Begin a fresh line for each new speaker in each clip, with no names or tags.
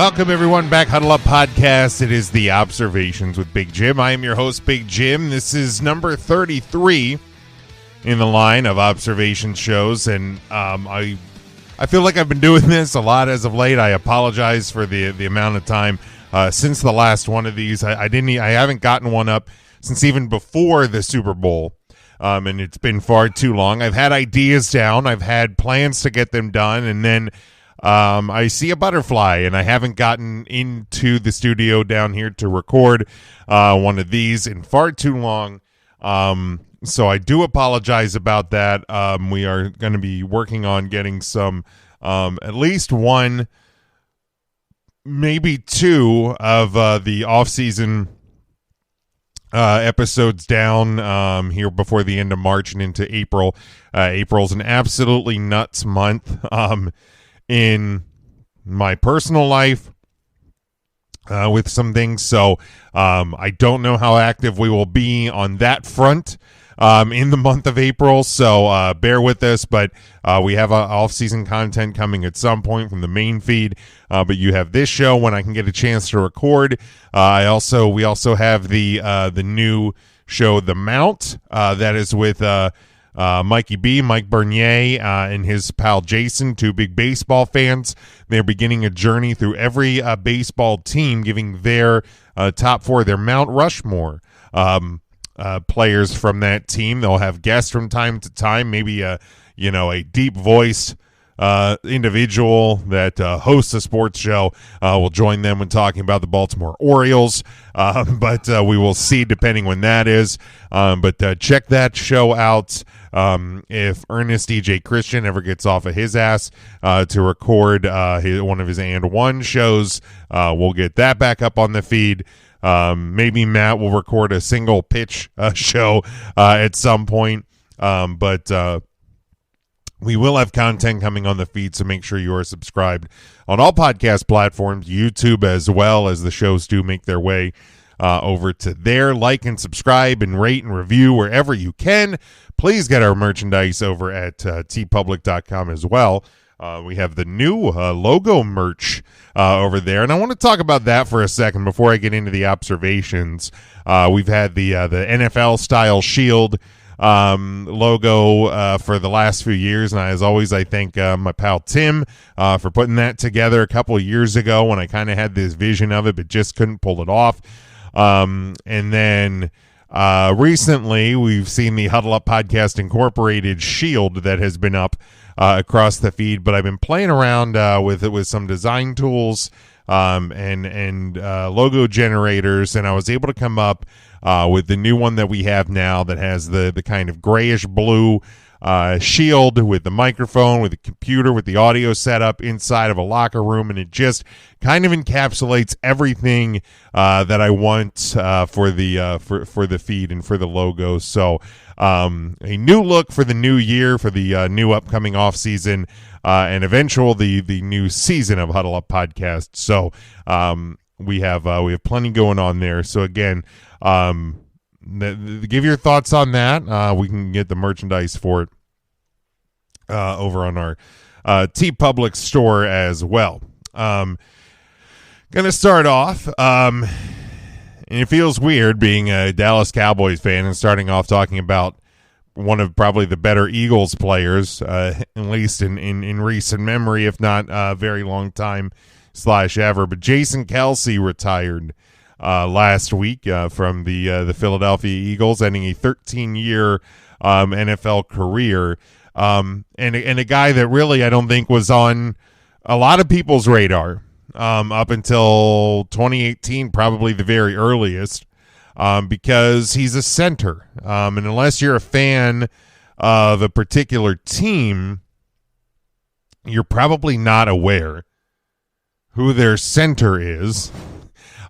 Welcome, everyone, back. Huddle Up Podcast. It is the Observations with Big Jim. I am your host, Big Jim. This is number 33 in the line of observation shows, and I feel like I've been doing this a lot as of late. I apologize for the amount of time since the last one of these. I haven't gotten one up since even before the Super Bowl, and it's been far too long. I've had ideas down. I've had plans to get them done, and then I see a butterfly, and I haven't gotten into the studio down here to record one of these in far too long. So I do apologize about that. We are going to be working on getting some, at least one, maybe two of the offseason episodes down here before the end of March and into April. April's an absolutely nuts month in my personal life with some things. So I don't know how active we will be on that front in the month of April. So bear with us, but we have off-season content coming at some point from the main feed. But you have this show when I can get a chance to record. We also have the new show, The Mount, that is with Mike Bernier, and his pal Jason, two big baseball fans. They're beginning a journey through every baseball team, giving their top four, their Mount Rushmore players from that team. They'll have guests from time to time, maybe a deep voiced individual that hosts a sports show will join them when talking about the Baltimore Orioles, but we will see depending when that is. But check that show out. If Ernest DJ Christian ever gets off of his ass to record one of his And One shows, we'll get that back up on the feed. Maybe Matt will record a single pitch show at some point, but we will have content coming on the feed, so make sure you are subscribed on all podcast platforms, YouTube, as well as the shows do make their way over to there. Like and subscribe and rate and review wherever you can. Please get our merchandise over at tpublic.com as well. We have the new logo merch over there, and I want to talk about that for a second before I get into the observations. We've had the NFL-style shield logo for the last few years, and as always, I thank my pal Tim for putting that together a couple of years ago when I kind of had this vision of it but just couldn't pull it off. And then recently we've seen the Huddle Up Podcast Incorporated shield that has been up across the feed, but I've been playing around with it with some design tools and logo generators, and I was able to come up with the new one that we have now that has the kind of grayish blue shield with the microphone, with the computer, with the audio setup inside of a locker room, and it just kind of encapsulates everything that I want for the feed and for the logo. So a new look for the new year, for the new upcoming off season, and eventual the new season of Huddle Up Podcast. So we have plenty going on there. So again, give your thoughts on that. We can get the merchandise for it over on our TeePublic store as well. Gonna start off, and it feels weird being a Dallas Cowboys fan and starting off talking about one of probably the better Eagles players, at least in recent memory, if not a very long time / ever. But Jason Kelce retired last week from the Philadelphia Eagles, ending a 13-year NFL career, and a guy that really I don't think was on a lot of people's radar up until 2018, probably the very earliest, because he's a center, and unless you're a fan of a particular team, you're probably not aware who their center is.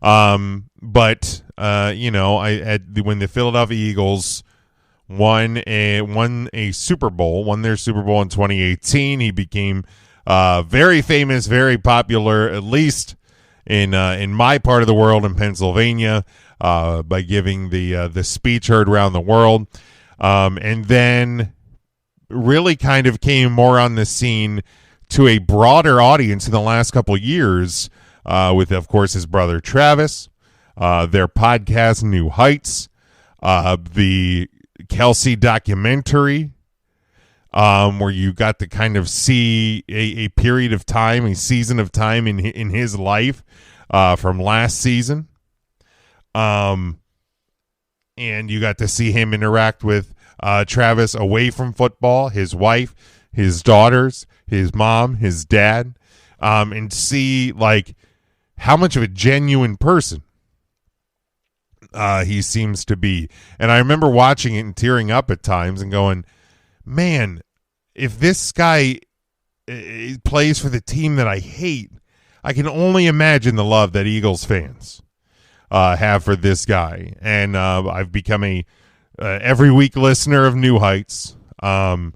But when the Philadelphia Eagles won their Super Bowl in 2018, he became very famous, very popular, at least in my part of the world in Pennsylvania, by giving the speech heard around the world, and then really kind of came more on the scene to a broader audience in the last couple of years with, of course, his brother Travis. Their podcast, New Heights. The Kelce documentary, where you got to kind of see a period of time, a season of time in his life from last season. And you got to see him interact with Travis away from football, his wife, his daughters, his mom, his dad, and see like how much of a genuine person he seems to be. And I remember watching it and tearing up at times and going, man, if this guy plays for the team that I hate, I can only imagine the love that Eagles fans have for this guy. And I've become a every week listener of New Heights. And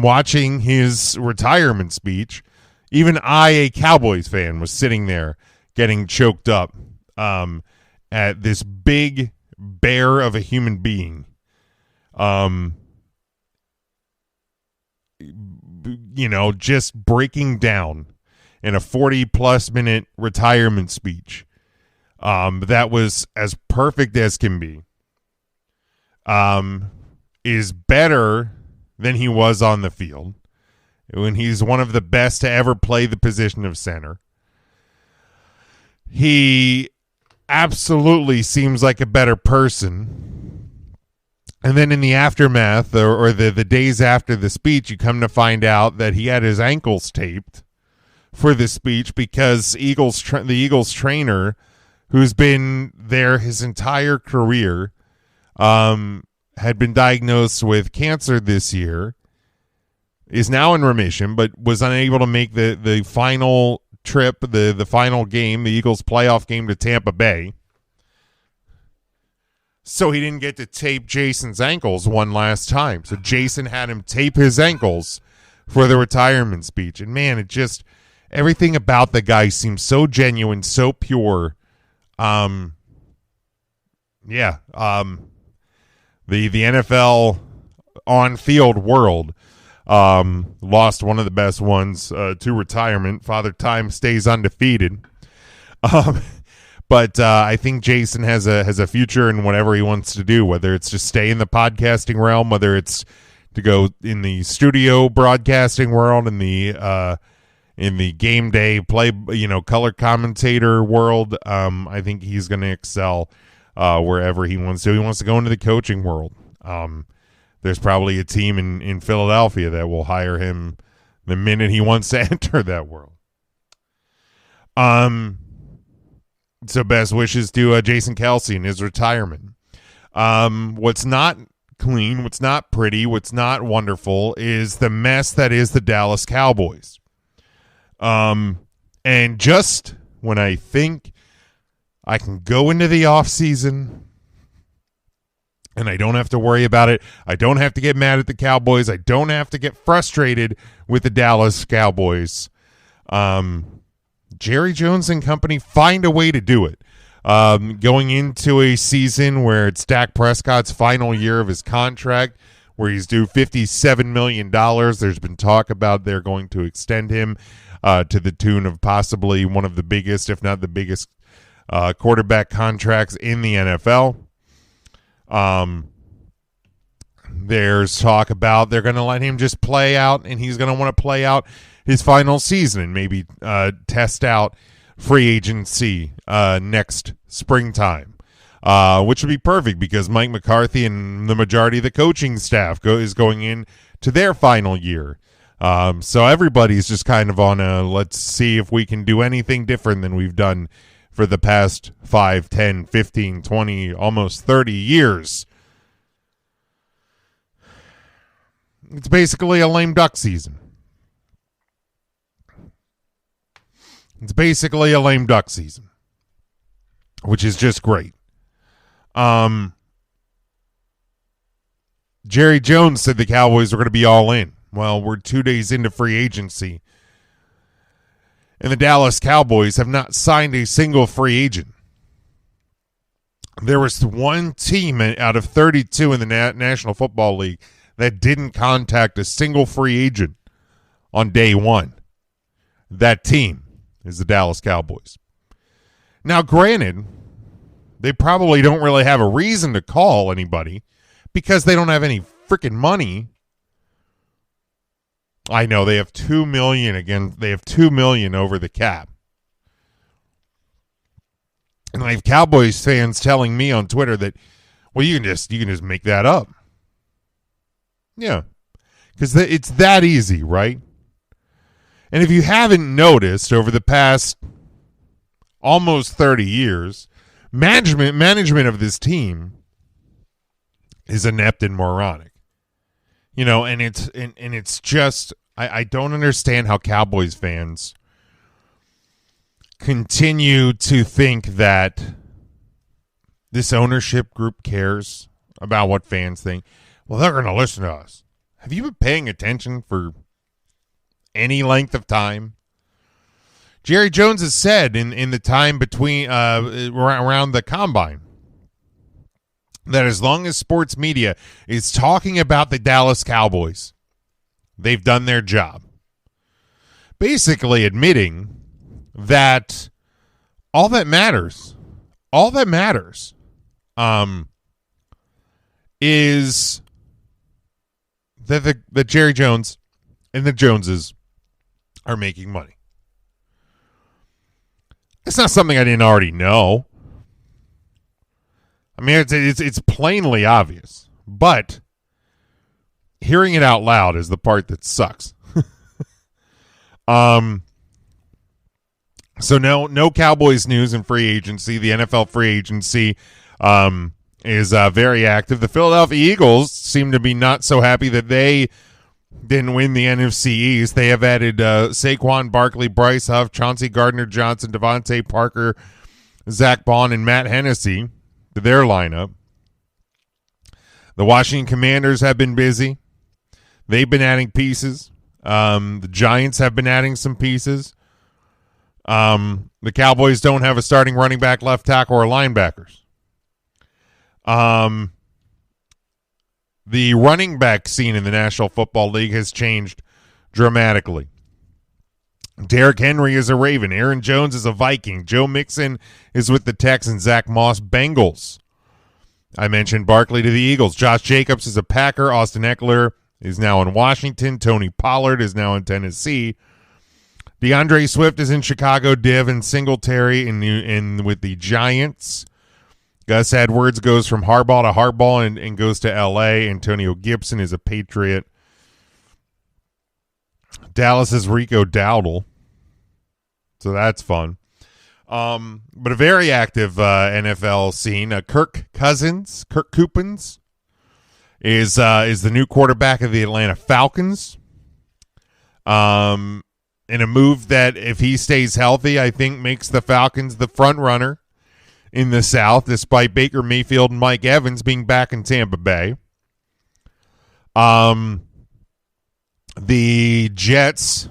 watching his retirement speech, even I, a Cowboys fan, was sitting there getting choked up at this big bear of a human being. Just breaking down in a 40-plus minute retirement speech. That was as perfect as can be. Is better than he was on the field, when he's one of the best to ever play the position of center. He absolutely seems like a better person. And then in the aftermath, or the days after the speech, you come to find out that he had his ankles taped for the speech because the Eagles trainer, who's been there his entire career, had been diagnosed with cancer this year, is now in remission, but was unable to make the final trip, the final game, the Eagles playoff game to Tampa Bay. So he didn't get to tape Jason's ankles one last time. So Jason had him tape his ankles for the retirement speech. And man, it just, everything about the guy seems so genuine, so pure. The NFL on-field world lost one of the best ones to retirement. Father Time stays undefeated. But I think Jason has a future in whatever he wants to do, whether it's to stay in the podcasting realm, whether it's to go in the studio broadcasting world, in the game day play, color commentator world. I think he's going to excel wherever he wants to. He wants to go into the coaching world. There's probably a team in Philadelphia that will hire him the minute he wants to enter that world. So best wishes to Jason Kelce in his retirement. What's not clean, what's not pretty, what's not wonderful is the mess that is the Dallas Cowboys. And just when I think I can go into the offseason and I don't have to worry about it, I don't have to get mad at the Cowboys, I don't have to get frustrated with the Dallas Cowboys, Jerry Jones and company find a way to do it. Going into a season where it's Dak Prescott's final year of his contract, where he's due $57 million. There's been talk about they're going to extend him to the tune of possibly one of the biggest, if not the biggest, quarterback contracts in the NFL. There's talk about they're going to let him just play out, and he's going to want to play out his final season and maybe test out free agency next springtime, which would be perfect because Mike McCarthy and the majority of the coaching staff is going in to their final year. So everybody's just kind of on a let's see if we can do anything different than we've done for the past 5, 10, 15, 20, almost 30 years. It's basically a lame duck season. It's basically a lame duck season, which is just great. Jerry Jones said the Cowboys were going to be all in. Well, we're 2 days into free agency, and the Dallas Cowboys have not signed a single free agent. There was one team out of 32 in the National Football League that didn't contact a single free agent on day one. That team is the Dallas Cowboys. Now, granted, they probably don't really have a reason to call anybody because they don't have any freaking money. I know they have $2 million again. They have $2 million over the cap. And I have Cowboys fans telling me on Twitter that, well, you can just make that up. Yeah, because it's that easy, right? And if you haven't noticed, over the past almost 30 years, management of this team is inept and moronic. You know, and it's just I don't understand how Cowboys fans continue to think that this ownership group cares about what fans think. Well, they're going to listen to us. Have you been paying attention for any length of time? Jerry Jones has said in the time between around the combine that as long as sports media is talking about the Dallas Cowboys, they've done their job. Basically admitting that all that matters is that Jerry Jones and the Joneses are making money. It's not something I didn't already know. I mean, it's plainly obvious, but hearing it out loud is the part that sucks. So no Cowboys news in free agency. The NFL free agency is very active. The Philadelphia Eagles seem to be not so happy that they didn't win the NFC East. They have added Saquon Barkley, Bryce Huff, Chauncey Gardner-Johnson, Devontae Parker, Zach Bond, and Matt Hennessy to their lineup. The Washington Commanders have been busy. They've been adding pieces. The Giants have been adding some pieces. The Cowboys don't have a starting running back, left tackle, or linebackers. The running back scene in the National Football League has changed dramatically. Derrick Henry is a Raven. Aaron Jones is a Viking. Joe Mixon is with the Texans. Zach Moss, Bengals. I mentioned Barkley to the Eagles. Josh Jacobs is a Packer. Austin Eckler is now in Washington. Tony Pollard is now in Tennessee. DeAndre Swift is in Chicago. Devin Singletary in with the Giants. Gus Edwards goes from Harbaugh to Harbaugh and goes to L.A. Antonio Gibson is a Patriot. Dallas is Rico Dowdle. So that's fun. But a very active NFL scene. Kirk Cousins is the new quarterback of the Atlanta Falcons. In a move that, if he stays healthy, I think makes the Falcons the front runner in the South, despite Baker Mayfield and Mike Evans being back in Tampa Bay. The Jets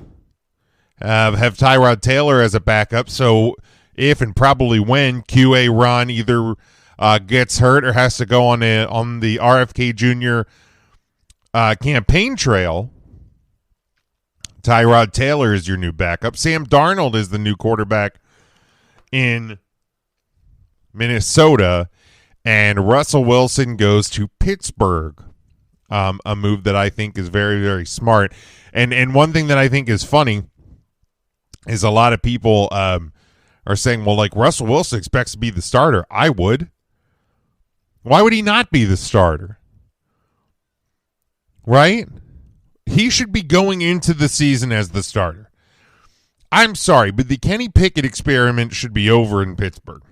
have Tyrod Taylor as a backup, so if and probably when QA Ron either gets hurt or has to go on the RFK Jr. Campaign trail, Tyrod Taylor is your new backup. Sam Darnold is the new quarterback in Minnesota, and Russell Wilson goes to Pittsburgh. A move that I think is very, very smart. And one thing that I think is funny is a lot of people are saying, well, like, Russell Wilson expects to be the starter. I would. Why would he not be the starter? Right? He should be going into the season as the starter. I'm sorry, but the Kenny Pickett experiment should be over in Pittsburgh.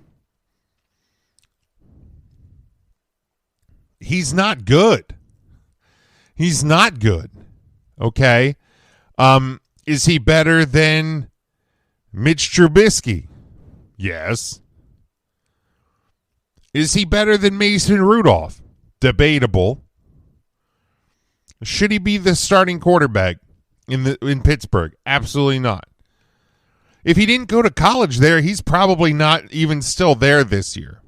He's not good. He's not good. Okay? Is he better than Mitch Trubisky? Yes. Is he better than Mason Rudolph? Debatable. Should he be the starting quarterback in Pittsburgh? Absolutely not. If he didn't go to college there, he's probably not even still there this year.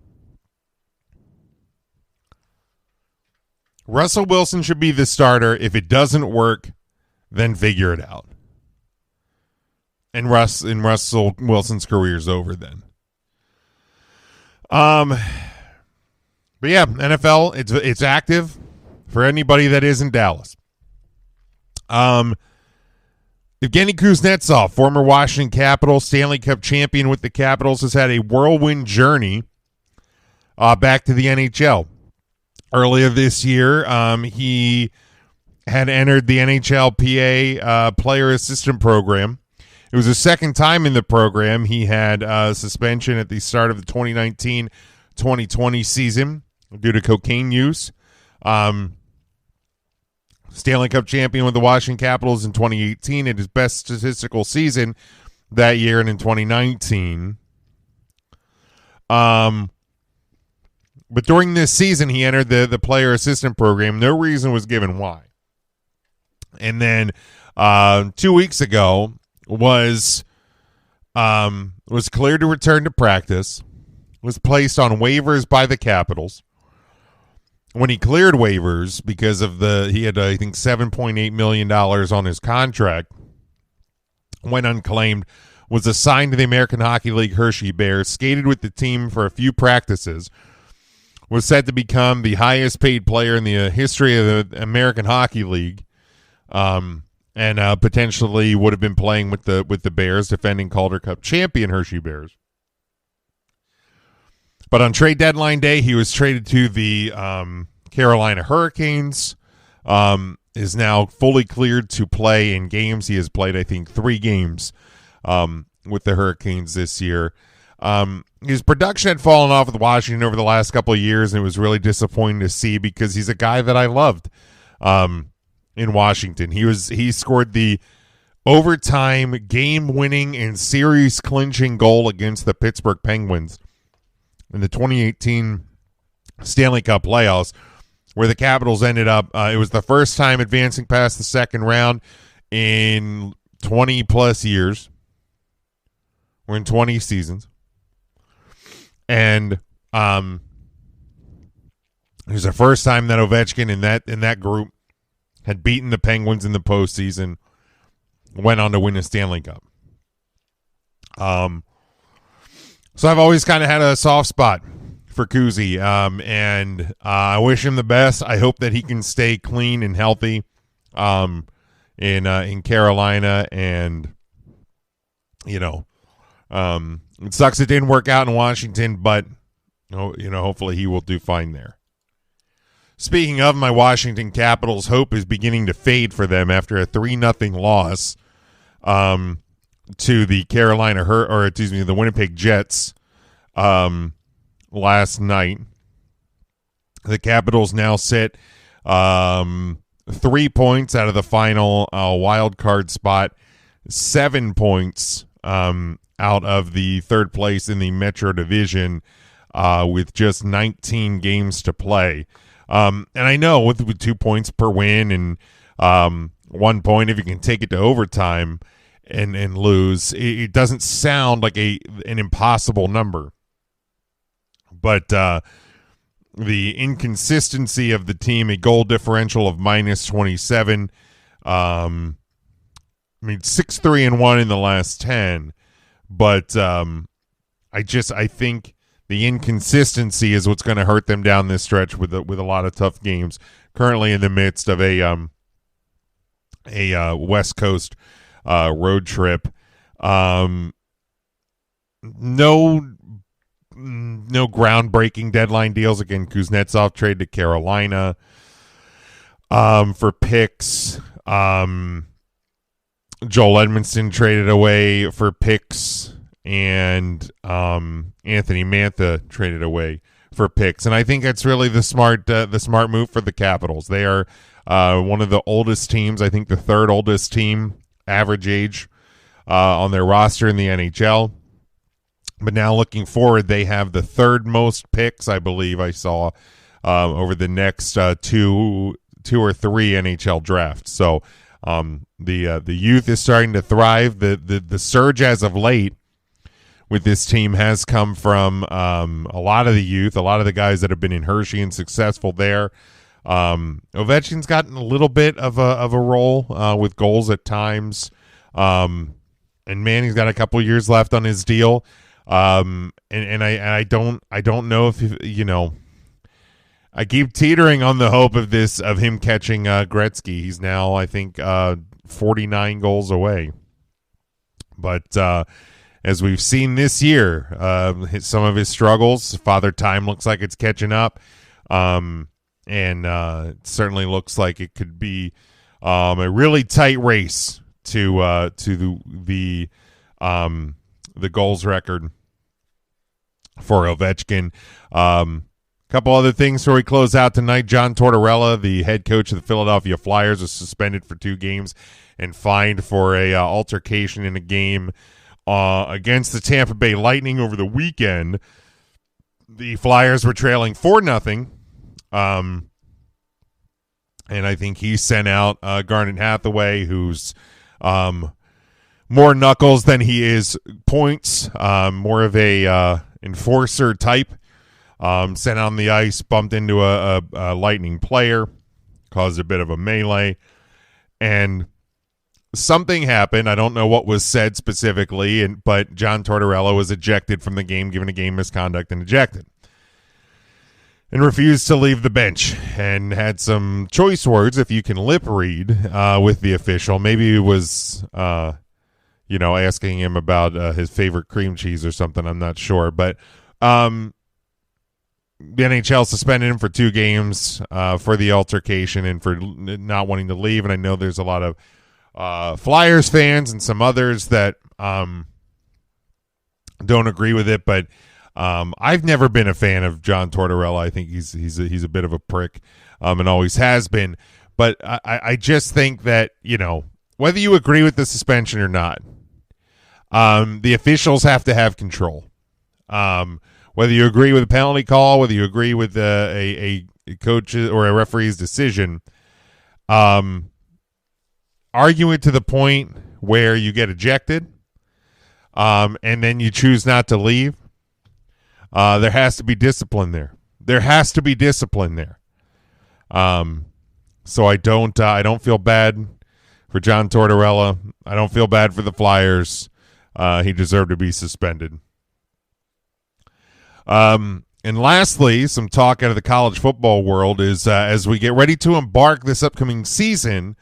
Russell Wilson should be the starter. If it doesn't work, then figure it out. and Russell Wilson's career is over then. But yeah, NFL, it's active for anybody that is in Dallas. Evgeny Kuznetsov, former Washington Capitals, Stanley Cup champion with the Capitals, has had a whirlwind journey back to the NHL. Earlier this year, he had entered the NHLPA player assistant program. It was his second time in the program. He had suspension at the start of the 2019-2020 season due to cocaine use. Stanley Cup champion with the Washington Capitals in 2018 at his best statistical season that year and in 2019. But during this season, he entered the player assistant program. No reason was given why. And then 2 weeks ago was cleared to return to practice, was placed on waivers by the Capitals. When he cleared waivers because of he had, I think, $7.8 million on his contract, went unclaimed, was assigned to the American Hockey League Hershey Bears, skated with the team for a few practices, was said to become the highest paid player in the history of the American Hockey League, and potentially would have been playing with the Bears, defending Calder Cup champion Hershey Bears. But on trade deadline day, he was traded to the Carolina Hurricanes, is now fully cleared to play in games. He has played, I think, 3 games with the Hurricanes this year. His production had fallen off with Washington over the last couple of years, and it was really disappointing to see because he's a guy that I loved in Washington. He scored the overtime game-winning and series-clinching goal against the Pittsburgh Penguins in the 2018 Stanley Cup playoffs, where the Capitals ended up, it was the first time advancing past the second round in 20-plus years, or in 20 seasons. And it was the first time that Ovechkin in that group had beaten the Penguins in the postseason, went on to win a Stanley Cup. So I've always kind of had a soft spot for Kuzy, and I wish him the best. I hope that he can stay clean and healthy in Carolina, and it sucks it didn't work out in Washington, but hopefully he will do fine there. Speaking of my Washington Capitals, hope is beginning to fade for them after a 3-0 loss to the the Winnipeg Jets last night. The Capitals now sit 3 points out of the final wild card spot, 7 points out of the third place in the Metro Division with just 19 games to play. And I know with 2 points per win and 1 point if you can take it to overtime and lose, it doesn't sound like an impossible number. But the inconsistency of the team, a goal differential of -27. 6-3-1 in the last 10. But I think the inconsistency is what's going to hurt them down this stretch with a lot of tough games. Currently in the midst of a West Coast road trip. No groundbreaking deadline deals. Again, Kuznetsov trade to Carolina for picks. Joel Edmondson traded away for picks, and Anthony Mantha traded away for picks. And I think that's really the smart move for the Capitals. They are one of the oldest teams. I think the third oldest team average age on their roster in the NHL. But now looking forward, they have the third most picks, I believe I saw, over the next two or three NHL drafts. So the youth is starting to thrive. The surge as of late with this team has come from a lot of the youth, a lot of the guys that have been in Hershey and successful there. Ovechkin's gotten a little bit of a role with goals at times. and Manning's got a couple years left on his deal. And I don't know if I keep teetering on the hope of him catching Gretzky. He's now, I think, 49 goals away. But as we've seen this year, some of his struggles, Father Time looks like it's catching up. And it certainly looks like it could be a really tight race to the goals record for Ovechkin. Couple other things before we close out tonight. John Tortorella, the head coach of the Philadelphia Flyers, was suspended for 2 games and fined for a altercation in a game against the Tampa Bay Lightning over the weekend. The Flyers were trailing 4-0. And I think he sent out Garnet Hathaway, who's more knuckles than he is points, more of a enforcer type. Sent on the ice, bumped into a Lightning player, caused a bit of a melee, and something happened. I don't know what was said specifically, but John Tortorella was ejected from the game, given a game misconduct, and ejected. And refused to leave the bench, and had some choice words, if you can lip read, with the official. Maybe it was, asking him about his favorite cream cheese or something. I'm not sure, but the NHL suspended him for 2 games for the altercation and for not wanting to leave. And I know there's a lot of Flyers fans and some others that don't agree with it, but I've never been a fan of John Tortorella. I think he's a bit of a prick, and always has been. But I just think that, whether you agree with the suspension or not, the officials have to have control. Whether you agree with a penalty call, whether you agree with a coach or a referee's decision, argue it to the point where you get ejected, and then you choose not to leave. There has to be discipline there. There has to be discipline there. So I don't feel bad for John Tortorella. I don't feel bad for the Flyers. He deserved to be suspended. And lastly, some talk out of the college football world is as we get ready to embark this upcoming season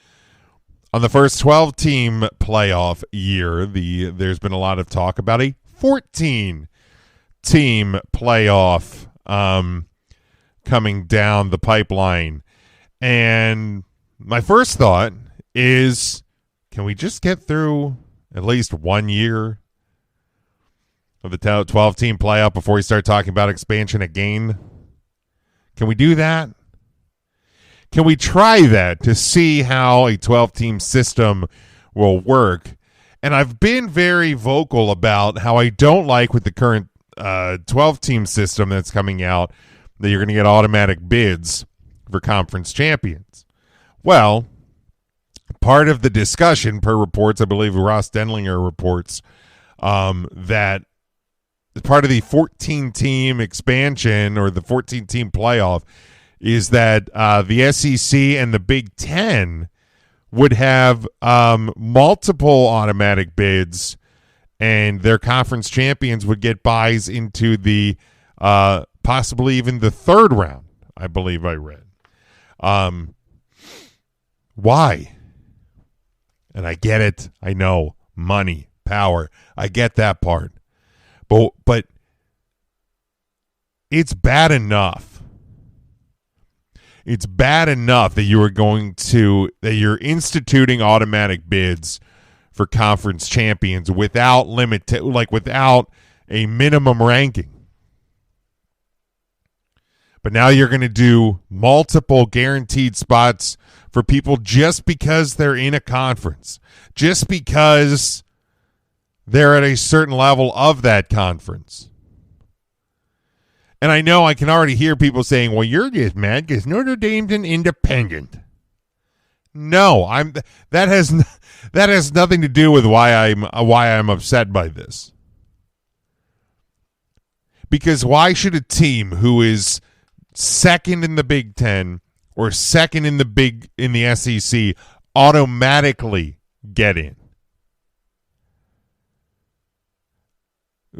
on the first 12-team playoff year, there's been a lot of talk about a 14-team playoff coming down the pipeline. And my first thought is, can we just get through at least 1 year of the 12-team playoff before we start talking about expansion again? Can we do that? Can we try that to see how a 12-team system will work? And I've been very vocal about how I don't like with the current 12-team system that's coming out that you're going to get automatic bids for conference champions. Well, part of the discussion, per reports, I believe Ross Denlinger reports, that part of the 14-team expansion or the 14-team playoff is that the SEC and the Big Ten would have multiple automatic bids, and their conference champions would get buys into the possibly even the third round, I believe I read. Why? And I get it. I know. Money, power. I get that part. But it's bad enough. It's bad enough that you're instituting automatic bids for conference champions without without a minimum ranking. But now you're going to do multiple guaranteed spots for people just because they're in a conference, just because they're at a certain level of that conference. And I know I can already hear people saying, well, you're just mad because Notre Dame's an independent. No, that has nothing to do with why I'm upset by this. Because why should a team who is second in the Big Ten or second in the SEC automatically get in?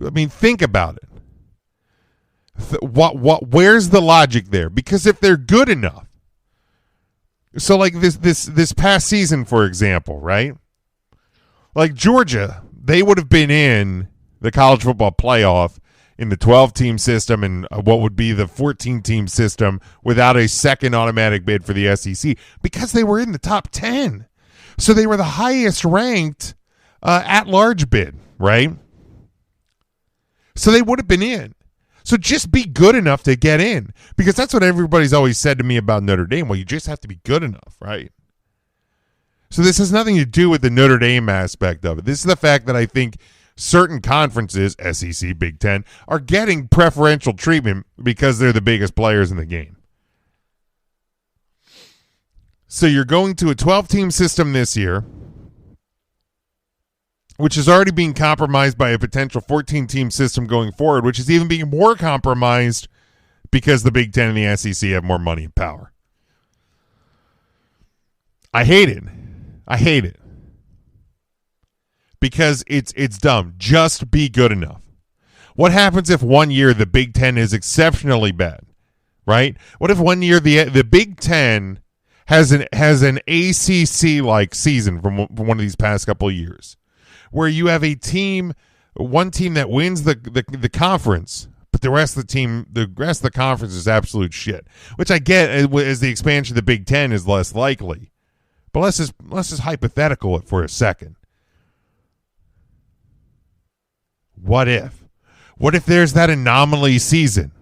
I mean, think about it. Where's the logic there? Because if they're good enough, so like this past season, for example, right? Like Georgia, they would have been in the college football playoff in the 12-team system and what would be the 14-team system without a second automatic bid for the SEC because they were in the top 10. So they were the highest ranked at-large bid, right? So they would have been in. So just be good enough to get in, because that's what everybody's always said to me about Notre Dame. Well, you just have to be good enough, right? So this has nothing to do with the Notre Dame aspect of it. This is the fact that I think certain conferences, SEC, Big Ten, are getting preferential treatment because they're the biggest players in the game. So you're going to a 12-team system this year, which is already being compromised by a potential 14-team system going forward, which is even being more compromised because the Big Ten and the SEC have more money and power. I hate it. I hate it. Because it's dumb. Just be good enough. What happens if one year the Big Ten is exceptionally bad, right? What if one year the Big Ten has an ACC-like season from one of these past couple of years, where you have one team that wins the conference, but the rest of the conference is absolute shit. Which I get as the expansion of the Big Ten is less likely, but let's just hypothetical it for a second. What if there's that anomaly season,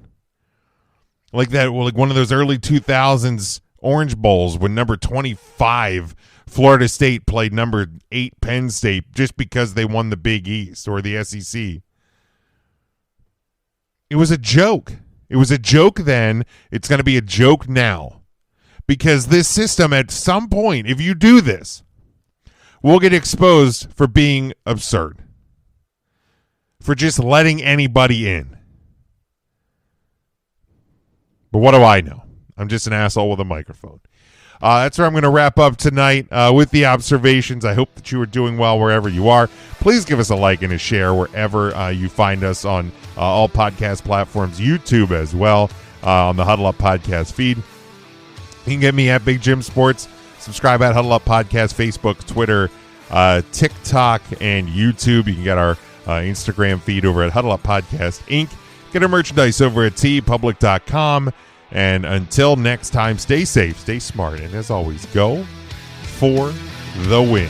like one of those early 2000s Orange Bowls when number 25 Florida State played number 8 Penn State just because they won the Big East or the SEC. It was a joke. It was a joke then. It's going to be a joke now. Because this system, at some point, if you do this, will get exposed for being absurd. For just letting anybody in. But what do I know? I'm just an asshole with a microphone. That's where I'm going to wrap up tonight with the observations. I hope that you are doing well wherever you are. Please give us a like and a share wherever you find us on all podcast platforms, YouTube as well, on the Huddle Up Podcast feed. You can get me at Big Jim Sports. Subscribe at Huddle Up Podcast, Facebook, Twitter, TikTok, and YouTube. You can get our Instagram feed over at Huddle Up Podcast Inc. Get our merchandise over at tpublic.com. And until next time, stay safe, stay smart, and as always, go for the win.